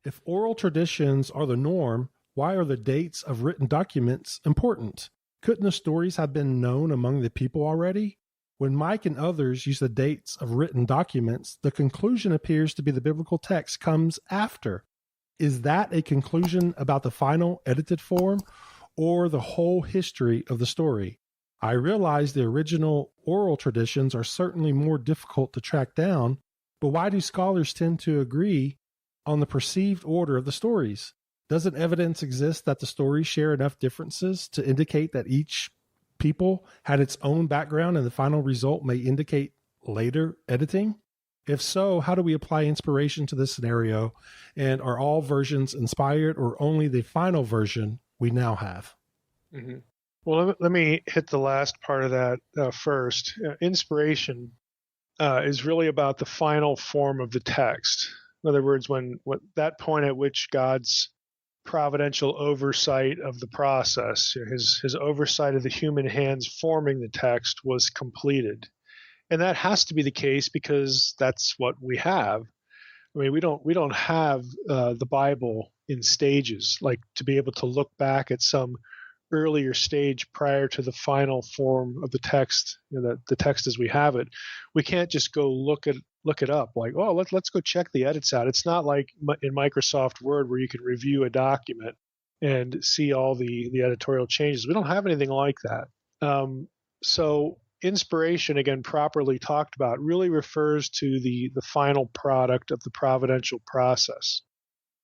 If oral traditions are the norm, why are the dates of written documents important? Couldn't the stories have been known among the people already? When Mike and others use the dates of written documents, the conclusion appears to be the biblical text comes after. Is that a conclusion about the final edited form or the whole history of the story? I realize the original oral traditions are certainly more difficult to track down, but why do scholars tend to agree on the perceived order of the stories? Doesn't evidence exist that the stories share enough differences to indicate that each people had its own background and the final result may indicate later editing? If so, how do we apply inspiration to this scenario? And are all versions inspired or only the final version we now have? Mm-hmm. Well, let me hit the last part of that first. Inspiration is really about the final form of the text. In other words, when that point at which God's providential oversight of the process, his oversight of the human hands forming the text was completed. And that has to be the case because that's what we have. I mean, we don't have the Bible in stages, like to be able to look back at some earlier stage prior to the final form of the text, the text as we have it. We can't just go look it up like, oh, let's go check the edits out. It's not like in Microsoft Word where you can review a document and see all the editorial changes. We don't have anything like that. So inspiration, again, properly talked about, really refers to the final product of the providential process.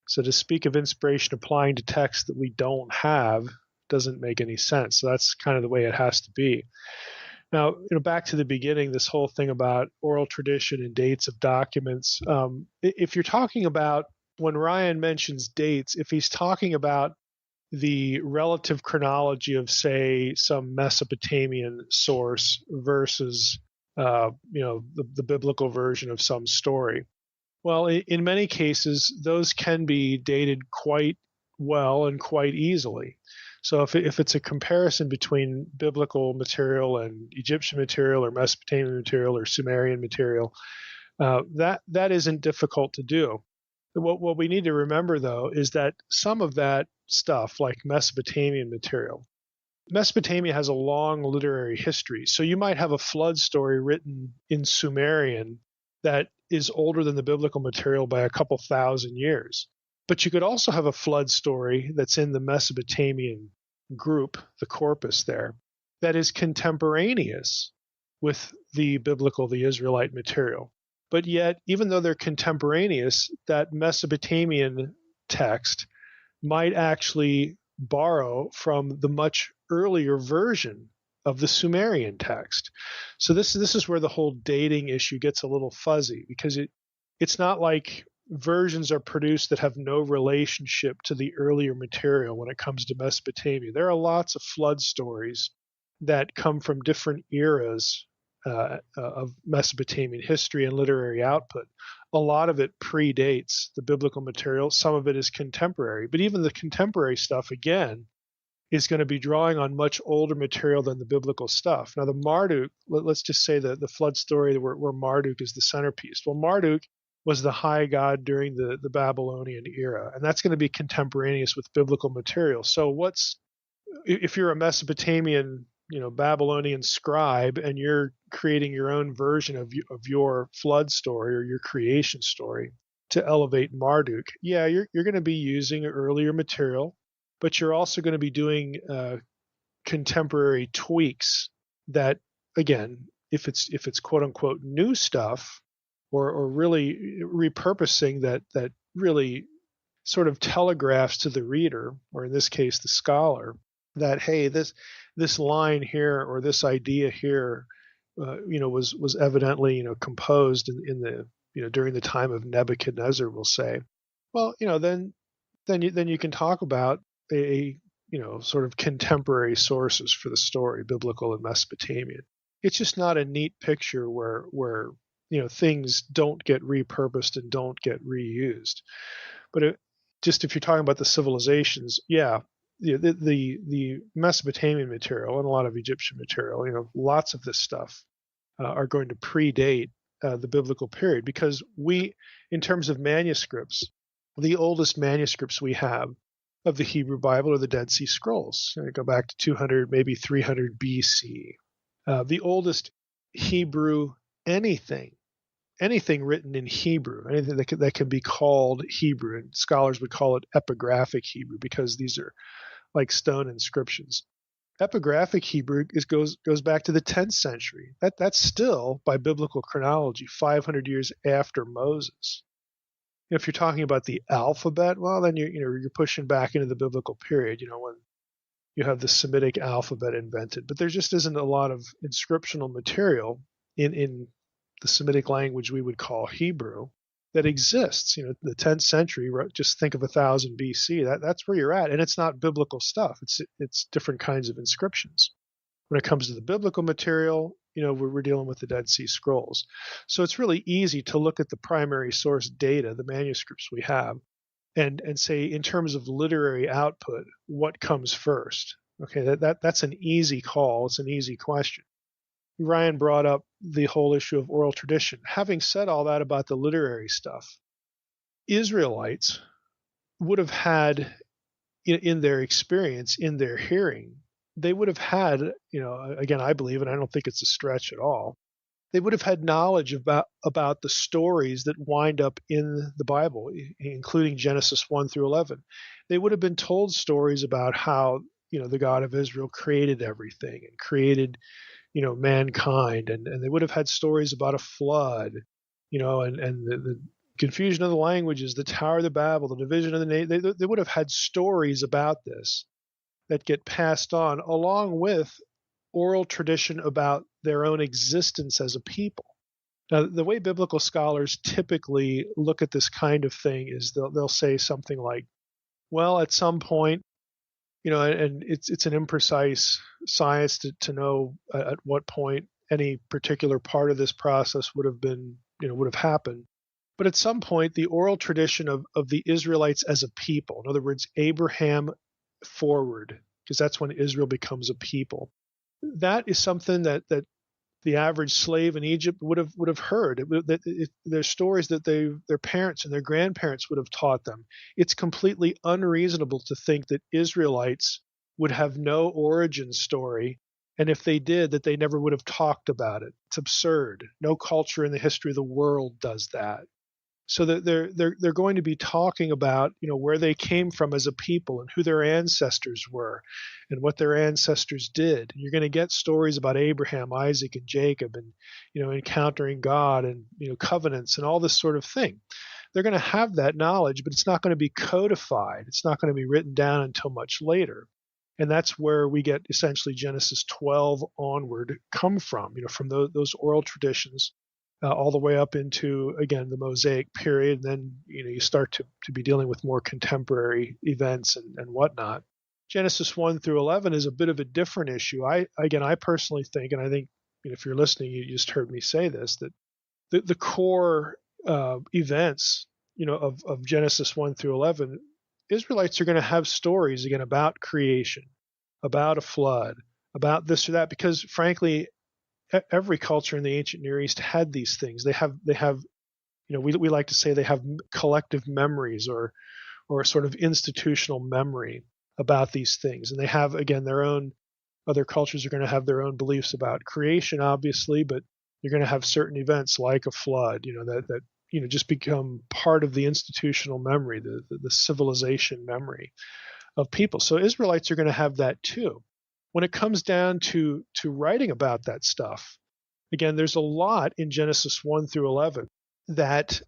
So to speak of inspiration applying to text that we don't have doesn't make any sense. So that's kind of the way it has to be. Now, back to the beginning, this whole thing about oral tradition and dates of documents. If you're talking about, when Ryan mentions dates, if he's talking about the relative chronology of, say, some Mesopotamian source versus, the biblical version of some story. Well, in many cases, those can be dated quite well and quite easily. So if it's a comparison between biblical material and Egyptian material or Mesopotamian material or Sumerian material, that isn't difficult to do. What we need to remember, though, is that some of that stuff, like Mesopotamian material, Mesopotamia has a long literary history. So you might have a flood story written in Sumerian that is older than the biblical material by a couple thousand years. But you could also have a flood story that's in the Mesopotamian group, the corpus there, that is contemporaneous with the biblical, the Israelite material. But yet, even though they're contemporaneous, that Mesopotamian text might actually borrow from the much earlier version of the Sumerian text. So this is where the whole dating issue gets a little fuzzy, because it's not like versions are produced that have no relationship to the earlier material when it comes to Mesopotamia. There are lots of flood stories that come from different eras of Mesopotamian history and literary output. A lot of it predates the biblical material. Some of it is contemporary. But even the contemporary stuff, again, is going to be drawing on much older material than the biblical stuff. Now, the Marduk, let's just say the flood story where Marduk is the centerpiece. Well, Marduk was the high god during the Babylonian era, and that's going to be contemporaneous with biblical material. So if you're a Mesopotamian, Babylonian scribe, and you're creating your own version of your flood story or your creation story to elevate Marduk, yeah, you're going to be using earlier material, but you're also going to be doing contemporary tweaks that, again, if it's quote unquote new stuff, or really repurposing that really sort of telegraphs to the reader, or in this case the scholar, that, hey, this line here or this idea here was evidently composed in the during the time of Nebuchadnezzar, we'll say. Well, then you can talk about a sort of contemporary sources for the story, biblical and Mesopotamian. It's just not a neat picture where things don't get repurposed and don't get reused. But if you're talking about the civilizations, yeah, the Mesopotamian material and a lot of Egyptian material, lots of this stuff are going to predate the biblical period, because in terms of manuscripts, The oldest manuscripts we have of the Hebrew Bible are the Dead Sea Scrolls. They go back to 200, maybe 300 BC. The oldest Hebrew anything written in Hebrew, anything that can be called Hebrew, and scholars would call it epigraphic Hebrew because these are like stone inscriptions. Epigraphic Hebrew goes back to the 10th century. That's still, by biblical chronology, 500 years after Moses. If you're talking about the alphabet, well, then you're pushing back into the biblical period. When you have the Semitic alphabet invented, but there just isn't a lot of inscriptional material in the Semitic language we would call Hebrew that exists. The 10th century, just think of 1000 BC. That's where you're at, and it's not biblical stuff. It's different kinds of inscriptions. When it comes to the biblical material, we're dealing with the Dead Sea Scrolls. So it's really easy to look at the primary source data, the manuscripts we have, and say in terms of literary output, what comes first? Okay, that's an easy call. It's an easy question. Ryan brought up the whole issue of oral tradition. Having said all that about the literary stuff, Israelites would have had, in their experience, in their hearing, they would have had, again, I believe, and I don't think it's a stretch at all, they would have had knowledge about the stories that wind up in the Bible, including Genesis 1 through 11. They would have been told stories about how, the God of Israel created everything and created, mankind, and they would have had stories about a flood, and the confusion of the languages, the Tower of Babel, the division of the nation. They would have had stories about this that get passed on, along with oral tradition about their own existence as a people. Now, the way biblical scholars typically look at this kind of thing is they'll say something like, well, at some point, and it's an imprecise science to know at what point any particular part of this process would have happened. But at some point, the oral tradition of the Israelites as a people, in other words, Abraham forward, because that's when Israel becomes a people. That is something that the average slave in Egypt would have heard. There's stories that their parents and their grandparents would have taught them. It's completely unreasonable to think that Israelites would have no origin story, and if they did, that they never would have talked about it. It's absurd. No culture in the history of the world does that. So that they're going to be talking about where they came from as a people and who their ancestors were and what their ancestors did. You're going to get stories about Abraham, Isaac, and Jacob, and encountering God and covenants and all this sort of thing. They're going to have that knowledge, but it's not going to be codified. It's not going to be written down until much later. And that's where we get essentially Genesis 12 onward come from those oral traditions. All the way up into, again, the Mosaic period. And then, you start to be dealing with more contemporary events and whatnot. Genesis 1 through 11 is a bit of a different issue. I personally think, and I think if you're listening, you just heard me say this, that the core events, of Genesis 1 through 11, Israelites are going to have stories, again, about creation, about a flood, about this or that, because frankly, every culture in the ancient Near East had these things. They have we like to say they have collective memories or a sort of institutional memory about these things. And they have, again, other cultures are going to have their own beliefs about creation, obviously, but you're going to have certain events like a flood, that just become part of the institutional memory, the civilization memory of people. So Israelites are going to have that too. When it comes down to writing about that stuff, again, there's a lot in Genesis 1 through 11 that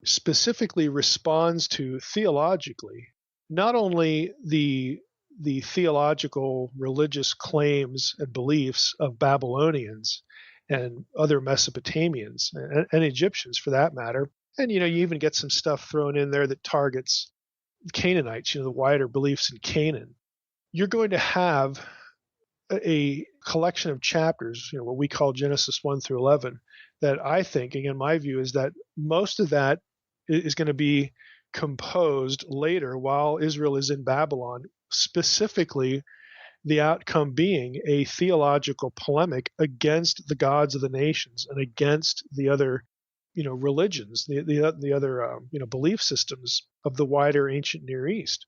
specifically responds to theologically, not only the theological religious claims and beliefs of Babylonians and other Mesopotamians and Egyptians for that matter, and you even get some stuff thrown in there that targets Canaanites, the wider beliefs in Canaan. You're going to have a collection of chapters, what we call Genesis 1 through 11, that I think, again, my view is that most of that is going to be composed later while Israel is in Babylon, specifically the outcome being a theological polemic against the gods of the nations and against the other religions, the other belief systems of the wider ancient Near East.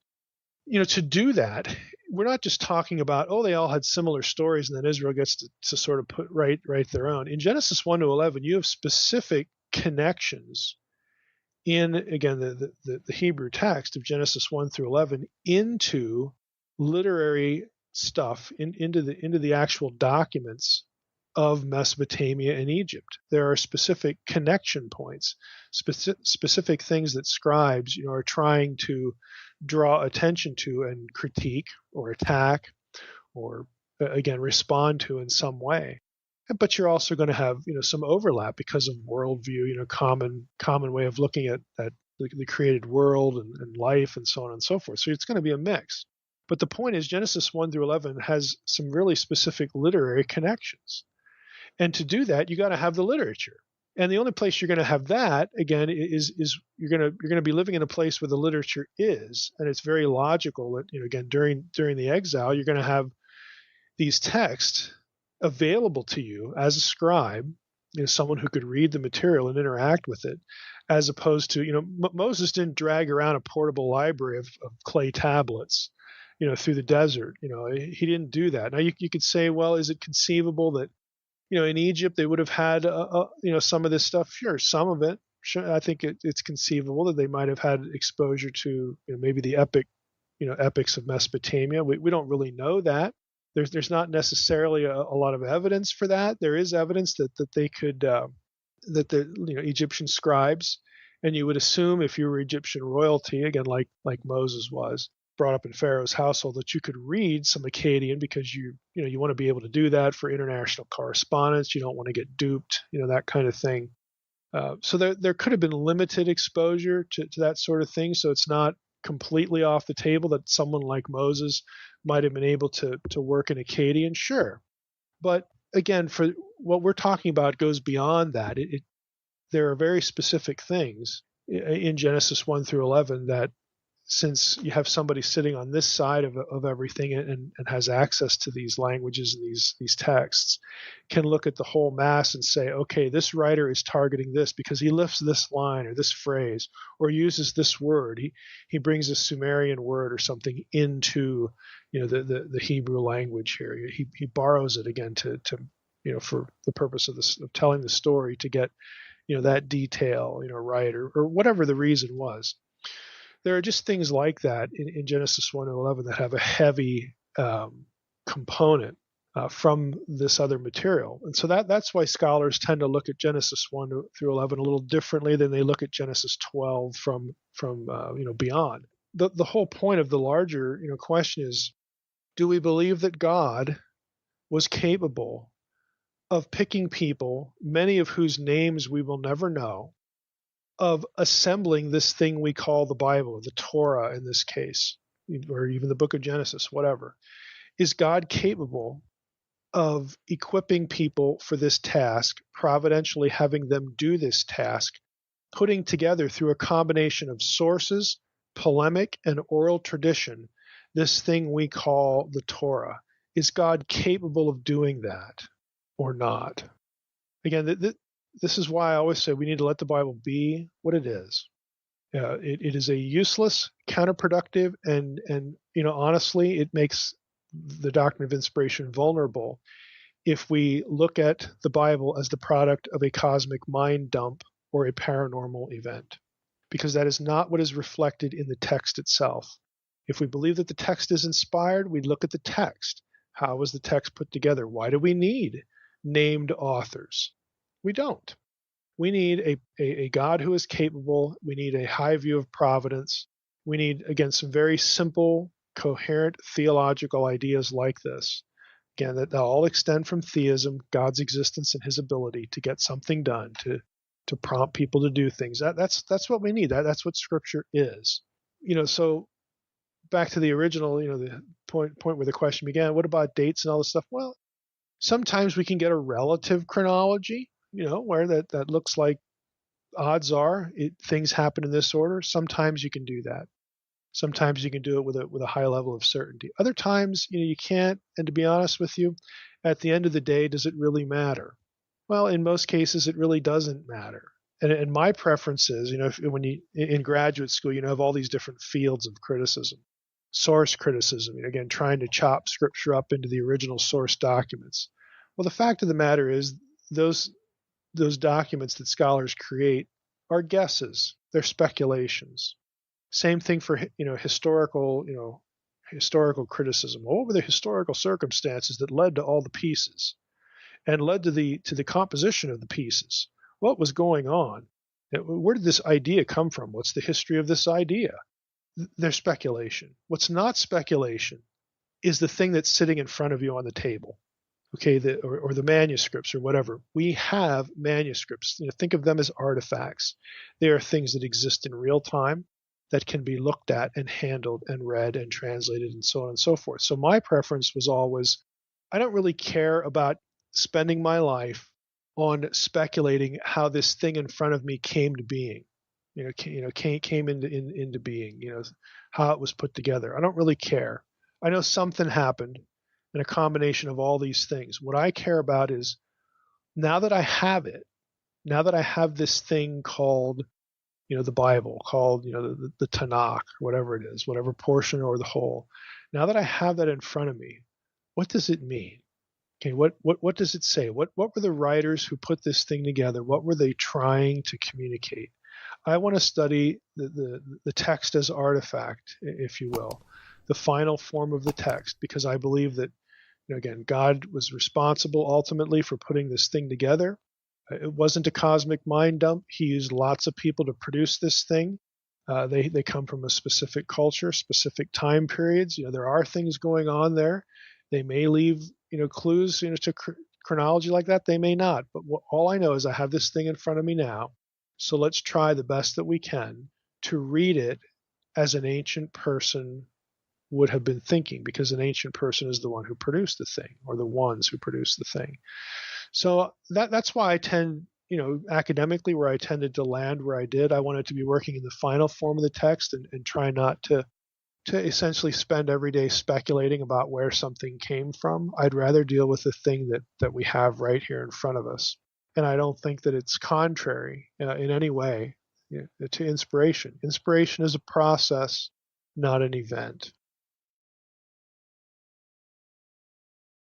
To do that, we're not just talking about, oh, they all had similar stories and then Israel gets to sort of write their own. In Genesis 1 to 11, you have specific connections in, again, the Hebrew text of Genesis 1 through 11 into literary stuff, into the actual documents of Mesopotamia and Egypt. There are specific connection points, specific things that scribes, are trying to draw attention to and critique or attack or, again, respond to in some way. But you're also going to have, some overlap because of worldview, common way of looking at the created world and life and so on and so forth. So it's going to be a mix. But the point is, Genesis 1 through 11 has some really specific literary connections. And to do that, you got to have the literature. And the only place you're going to have that, again, is you're going to be living in a place where the literature is. And it's very logical that, again, during the exile, you're going to have these texts available to you as a scribe, someone who could read the material and interact with it, as opposed to, Moses didn't drag around a portable library of clay tablets, through the desert. He didn't do that. Now you could say, well, is it conceivable that, in Egypt they would have had, some of this stuff? Sure, some of it. Sure, I think it's conceivable that they might have had exposure to, maybe the epics of Mesopotamia. We don't really know that. There's not necessarily a lot of evidence for that. There is evidence that they could, that the Egyptian scribes, and you would assume if you were Egyptian royalty, again like Moses was, brought up in Pharaoh's household, that you could read some Akkadian because you want to be able to do that for international correspondence. You don't want to get duped, that kind of thing. So there could have been limited exposure to that sort of thing. So it's not completely off the table that someone like Moses might have been able to work in Akkadian, sure. But again, for what we're talking about goes beyond that. There are very specific things in Genesis 1 through 11 that, since you have somebody sitting on this side of everything and has access to these languages and these texts, can look at the whole mass and say, okay, this writer is targeting this because he lifts this line or this phrase or uses this word. He brings a Sumerian word or something into the Hebrew language here. He borrows it again to for the purpose of telling the story, to get that detail right, or whatever the reason was. There are just things like that in Genesis 1 to 11 that have a heavy component from this other material. And so that's why scholars tend to look at Genesis 1 through 11 a little differently than they look at Genesis 12 from beyond. The whole point of the larger question is, do we believe that God was capable of picking people, many of whose names we will never know, of assembling this thing we call the Bible, the Torah in this case, or even the book of Genesis, whatever? Is God capable of equipping people for this task, providentially having them do this task, putting together through a combination of sources, polemic, and oral tradition, this thing we call the Torah? Is God capable of doing that or not? Again, this is why I always say we need to let the Bible be what it is. It is a useless, counterproductive, and honestly, it makes the doctrine of inspiration vulnerable if we look at the Bible as the product of a cosmic mind dump or a paranormal event, because that is not what is reflected in the text itself. If we believe that the text is inspired, we look at the text. How was the text put together? Why do we need named authors? We don't. We need a God who is capable. We need a high view of providence. We need, again, some very simple, coherent theological ideas like this. Again, that all extend from theism, God's existence and his ability to get something done, to prompt people to do things. That's what we need. That's what Scripture is. So back to the original, the point where the question began, what about dates and all this stuff? Well, sometimes we can get a relative chronology, where that looks like odds are things happen in this order. Sometimes you can do that. Sometimes you can do it with a high level of certainty. Other times, you can't. And to be honest with you, at the end of the day, does it really matter? Well, in most cases, it really doesn't matter. And my preference is, when you in graduate school, have all these different fields of criticism. Source criticism, again, trying to chop scripture up into the original source documents. Well, the fact of the matter is, those documents that scholars create are guesses, they're speculations. Same thing for historical criticism. Well, what were the historical circumstances that led to all the pieces and led to the composition of the pieces? What was going on? Where did this idea come from? What's the history of this idea? There's speculation. What's not speculation is the thing that's sitting in front of you on the table, okay, or the manuscripts or whatever. We have manuscripts. Think of them as artifacts. They are things that exist in real time that can be looked at and handled and read and translated and so on and so forth. So my preference was always, I don't really care about spending my life on speculating how this thing in front of me came to being. Came into being, how it was put together. I don't really care. I know something happened in a combination of all these things. What I care about is, now that I have it, now that I have this thing called, the Bible, called, the Tanakh, or whatever it is, whatever portion or the whole, now that I have that in front of me, what does it mean? Okay, what does it say? What were the writers who put this thing together? What were they trying to communicate? I want to study the text as artifact, if you will, the final form of the text, because I believe that, again, God was responsible ultimately for putting this thing together. It wasn't a cosmic mind dump. He used lots of people to produce this thing. They come from a specific culture, specific time periods. There are things going on there. They may leave clues to chronology like that. They may not. But all I know is I have this thing in front of me now. So let's try the best that we can to read it as an ancient person would have been thinking, because an ancient person is the one who produced the thing, or the ones who produced the thing. So that's why I tend, academically, where I tended to land where I did. I wanted to be working in the final form of the text and try not to essentially spend every day speculating about where something came from. I'd rather deal with the thing that we have right here in front of us. And I don't think that it's contrary in any way to inspiration. Inspiration is a process, not an event.